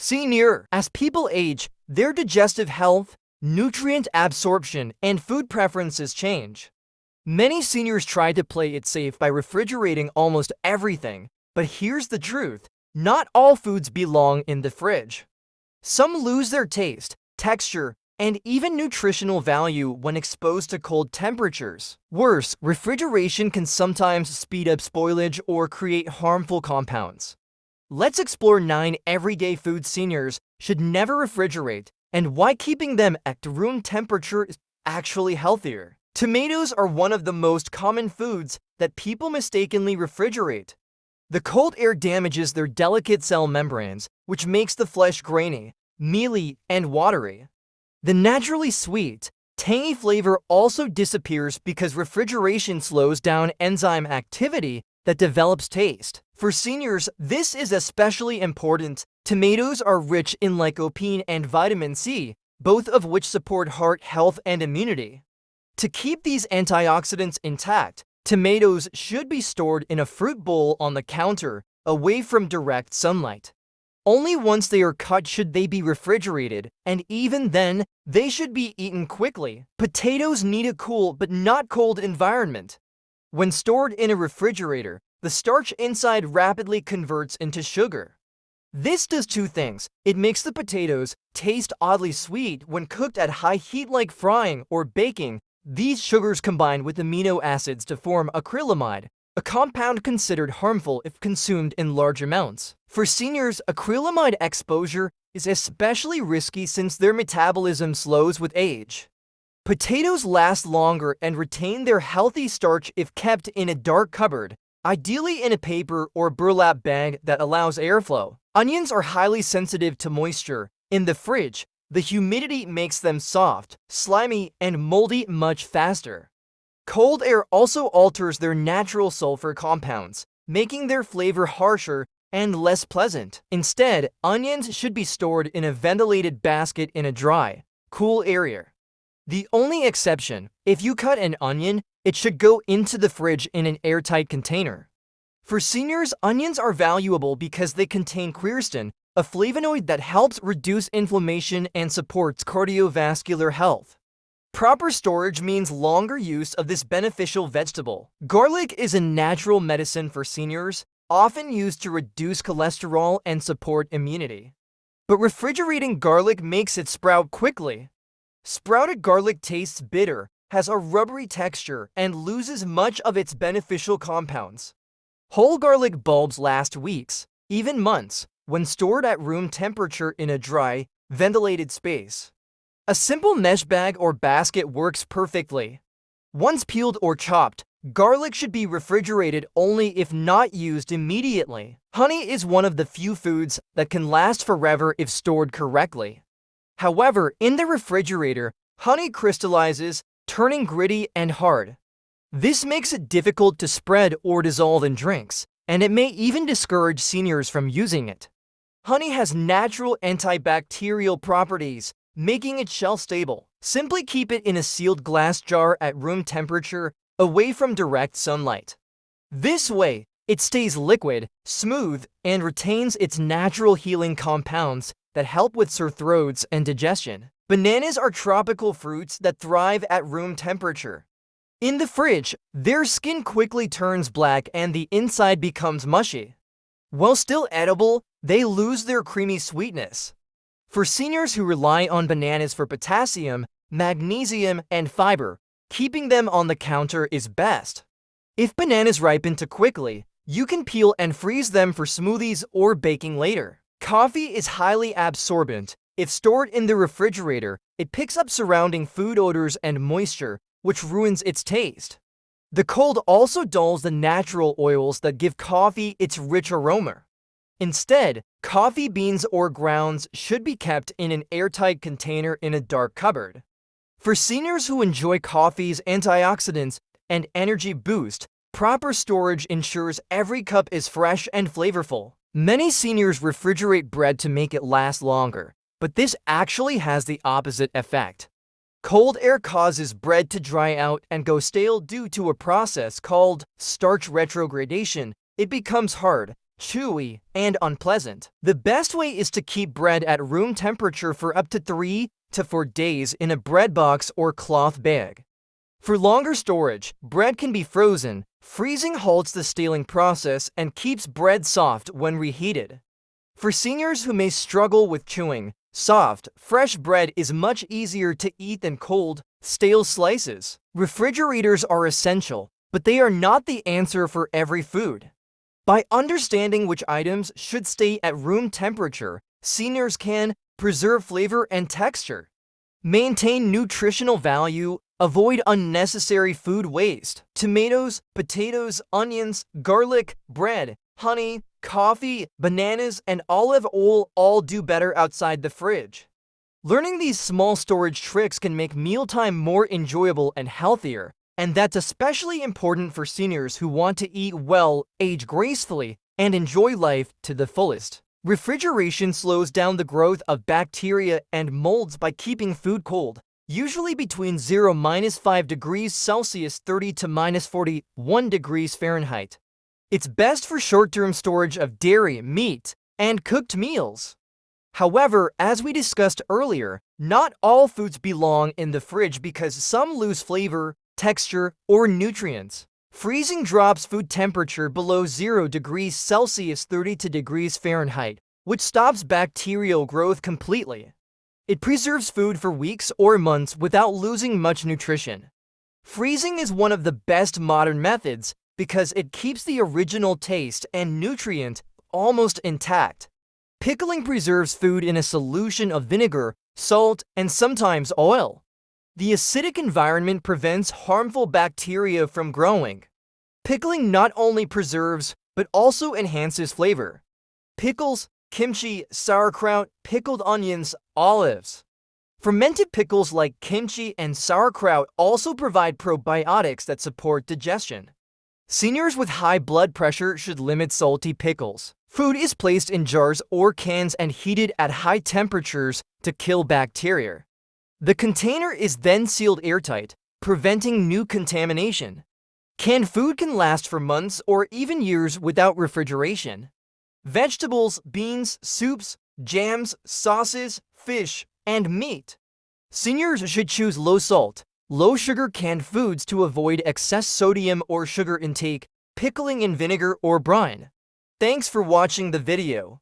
Senior. As people age, their digestive health, nutrient absorption, and food preferences change. Many seniors try to play it safe by refrigerating almost everything, but here's the truth. Not all foods belong in the fridge. Some lose their taste, texture, and even nutritional value when exposed to cold temperatures. Worse, refrigeration can sometimes speed up spoilage or create harmful compounds. Let's explore 9 everyday foods seniors should never refrigerate and why keeping them at room temperature is actually healthier. Tomatoes are one of the most common foods that people mistakenly refrigerate. The cold air damages their delicate cell membranes, which makes the flesh grainy, mealy, and watery. The naturally sweet, tangy flavor also disappears because refrigeration slows down enzyme activity that develops taste. For seniors, this is especially important. Tomatoes are rich in lycopene and vitamin C, both of which support heart health and immunity. To keep these antioxidants intact, tomatoes should be stored in a fruit bowl on the counter, away from direct sunlight. Only once they are cut should they be refrigerated, and even then, they should be eaten quickly. Potatoes need a cool but not cold environment. When stored in a refrigerator, the starch inside rapidly converts into sugar. This does 2 things. It makes the potatoes taste oddly sweet when cooked at high heat like frying or baking. These sugars combine with amino acids to form acrylamide, a compound considered harmful if consumed in large amounts. For seniors, acrylamide exposure is especially risky since their metabolism slows with age. Potatoes last longer and retain their healthy starch if kept in a dark cupboard, ideally in a paper or burlap bag that allows airflow. Onions are highly sensitive to moisture. In the fridge, the humidity makes them soft, slimy, and moldy much faster. Cold air also alters their natural sulfur compounds, making their flavor harsher and less pleasant. Instead, onions should be stored in a ventilated basket in a dry, cool area. The only exception, if you cut an onion, it should go into the fridge in an airtight container. For seniors, onions are valuable because they contain quercetin, a flavonoid that helps reduce inflammation and supports cardiovascular health. Proper storage means longer use of this beneficial vegetable. Garlic is a natural medicine for seniors, often used to reduce cholesterol and support immunity. But refrigerating garlic makes it sprout quickly. Sprouted garlic tastes bitter, has a rubbery texture, and loses much of its beneficial compounds. Whole garlic bulbs last weeks, even months, when stored at room temperature in a dry, ventilated space. A simple mesh bag or basket works perfectly. Once peeled or chopped, garlic should be refrigerated only if not used immediately. Honey is one of the few foods that can last forever if stored correctly. However, in the refrigerator, honey crystallizes, turning gritty and hard. This makes it difficult to spread or dissolve in drinks, and it may even discourage seniors from using it. Honey has natural antibacterial properties, making it shelf-stable. Simply keep it in a sealed glass jar at room temperature, away from direct sunlight. This way, it stays liquid, smooth, and retains its natural healing compounds that help with sore throats and digestion. Bananas are tropical fruits that thrive at room temperature. In the fridge, their skin quickly turns black and the inside becomes mushy. While still edible, they lose their creamy sweetness. For seniors who rely on bananas for potassium, magnesium, and fiber, keeping them on the counter is best. If bananas ripen too quickly, you can peel and freeze them for smoothies or baking later. Coffee is highly absorbent. If stored in the refrigerator, it picks up surrounding food odors and moisture, which ruins its taste. The cold also dulls the natural oils that give coffee its rich aroma. Instead, coffee beans or grounds should be kept in an airtight container in a dark cupboard. For seniors who enjoy coffee's antioxidants and energy boost, proper storage ensures every cup is fresh and flavorful. Many seniors refrigerate bread to make it last longer, but this actually has the opposite effect. Cold air causes bread to dry out and go stale due to a process called starch retrogradation. It becomes hard, chewy, and unpleasant. The best way is to keep bread at room temperature for up to 3 to 4 days in a bread box or cloth bag. For longer storage, bread can be frozen. Freezing halts the staling process and keeps bread soft when reheated. For seniors who may struggle with chewing, soft, fresh bread is much easier to eat than cold, stale slices. Refrigerators are essential, but they are not the answer for every food. By understanding which items should stay at room temperature, seniors can preserve flavor and texture, maintain nutritional value, avoid unnecessary food waste. Tomatoes, potatoes, onions, garlic, bread, honey, coffee, bananas, and olive oil all do better outside the fridge. Learning these small storage tricks can make mealtime more enjoyable and healthier, and that's especially important for seniors who want to eat well, age gracefully, and enjoy life to the fullest. Refrigeration slows down the growth of bacteria and molds by keeping food cold, usually between 0-5 degrees Celsius 30 to -41 degrees Fahrenheit. It's best for short-term storage of dairy, meat, and cooked meals. However, as we discussed earlier, not all foods belong in the fridge because some lose flavor, texture, or nutrients. Freezing drops food temperature below 0 degrees Celsius 30 degrees Fahrenheit, which stops bacterial growth completely. It preserves food for weeks or months without losing much nutrition. Freezing is one of the best modern methods because it keeps the original taste and nutrient almost intact. Pickling preserves food in a solution of vinegar, salt, and sometimes oil. The acidic environment prevents harmful bacteria from growing. Pickling not only preserves, but also enhances flavor. Pickles, kimchi, sauerkraut, pickled onions, olives. Fermented pickles like kimchi and sauerkraut also provide probiotics that support digestion. Seniors with high blood pressure should limit salty pickles. Food is placed in jars or cans and heated at high temperatures to kill bacteria. The container is then sealed airtight, preventing new contamination. Canned food can last for months or even years without refrigeration. Vegetables, beans, soups, jams, sauces, fish, and meat. Seniors should choose low-salt, low-sugar canned foods to avoid excess sodium or sugar intake, pickling in vinegar or brine. Thanks for watching the video.